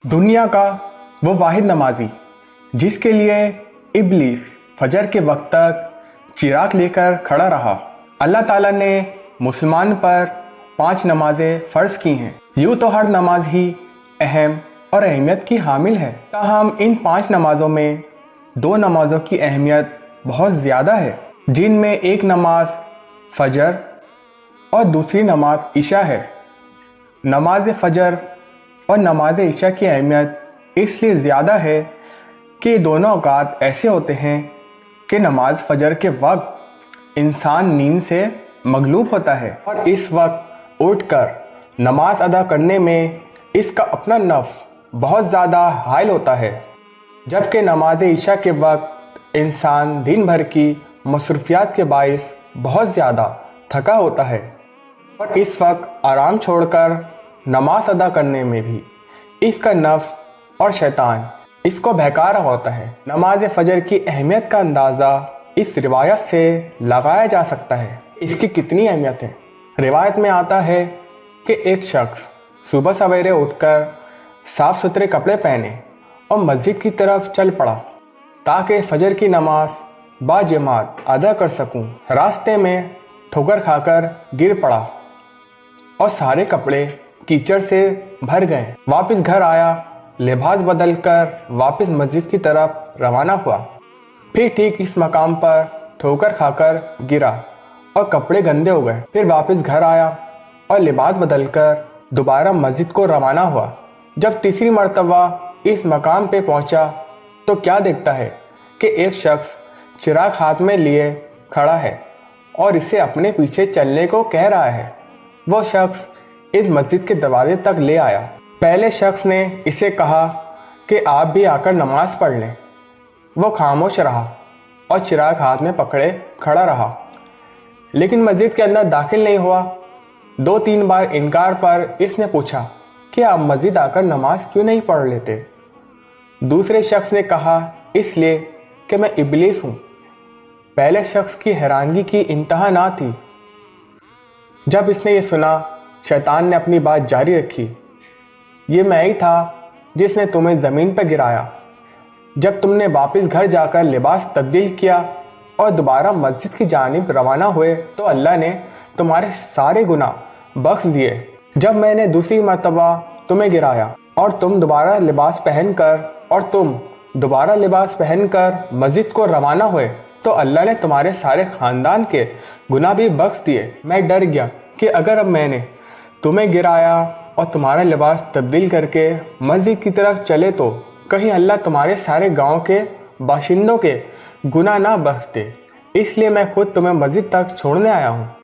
दुनिया का वो वाहिद नमाजी जिसके लिए इब्लीस फजर के वक्त तक चिराग लेकर खड़ा रहा। अल्लाह ताला ने मुसलमान पर 5 नमाजें फ़र्ज़ की हैं। यूँ तो हर नमाज ही अहम और अहमियत की हामिल है, ताहम इन 5 नमाज़ों में 2 नमाज़ों की अहमियत बहुत ज़्यादा है, जिनमें एक नमाज फ़जर और दूसरी नमाज इशा है। नमाज फ़जर और नमाज इशा की अहमियत इसलिए ज़्यादा है कि दोनों औक़ात ऐसे होते हैं कि नमाज फ़जर के वक्त इंसान नींद से मगलूब होता है और इस वक्त उठकर नमाज अदा करने में इसका अपना नफ्स बहुत ज़्यादा हायल होता है, जबकि नमाज इशा के वक्त इंसान दिन भर की मसरूफियात के बाइस बहुत ज़्यादा थका होता है और इस वक्त आराम छोड़कर नमाज अदा करने में भी इसका नफ्स और शैतान इसको बहका रहा होता है। नमाज फ़जर की अहमियत का अंदाज़ा इस रिवायत से लगाया जा सकता है। इसकी कितनी अहमियत है। रिवायत में आता है कि एक शख्स सुबह सवेरे उठकर साफ़ सुथरे कपड़े पहने और मस्जिद की तरफ चल पड़ा ताकि फ़जर की नमाज बाजमात अदा कर सकूं। रास्ते में ठोकर खाकर गिर पड़ा और सारे कपड़े कीचड़ से भर गए। वापस घर आया, लिबास बदल कर वापस मस्जिद की तरफ रवाना हुआ। फिर ठीक इस मकाम पर ठोकर खाकर गिरा और कपड़े गंदे हो गए। फिर वापस घर आया और लिबास बदल कर दोबारा मस्जिद को रवाना हुआ। जब तीसरी मर्तबा इस मकाम पे पहुंचा तो क्या देखता है कि एक शख्स चिराग हाथ में लिए खड़ा है और इसे अपने पीछे चलने को कह रहा है। वो शख्स इस मस्जिद के दरवाजे तक ले आया। पहले शख्स ने इसे कहा कि आप भी आकर नमाज पढ़ लें। वो खामोश रहा और चिराग हाथ में पकड़े खड़ा रहा, लेकिन मस्जिद के अंदर दाखिल नहीं हुआ। 2-3 बार इनकार पर इसने पूछा कि आप मस्जिद आकर नमाज क्यों नहीं पढ़ लेते। दूसरे शख्स ने कहा, इसलिए कि मैं इब्लीस हूँ। पहले शख्स की हैरानगी की इंतहा ना थी। जब इसने ये सुना, शैतान ने अपनी बात जारी रखी, ये मैं ही था जिसने तुम्हें ज़मीन पर गिराया। जब तुमने वापस घर जाकर लिबास तब्दील किया और दोबारा मस्जिद की जानिब रवाना हुए तो अल्लाह ने तुम्हारे सारे गुनाह बख्श दिए। जब मैंने दूसरी मर्तबा तुम्हें गिराया और तुम दोबारा लिबास पहनकर मस्जिद को रवाना हुए तो अल्लाह ने तुम्हारे सारे ख़ानदान के गुनाह भी बख्श दिए। मैं डर गया कि अगर अब मैंने तुम्हें गिराया और तुम्हारा लिबास तब्दील करके मस्जिद की तरफ चले तो कहीं अल्लाह तुम्हारे सारे गांव के बाशिंदों के गुनाह ना बख्श दे। इसलिए मैं खुद तुम्हें मस्जिद तक छोड़ने आया हूँ।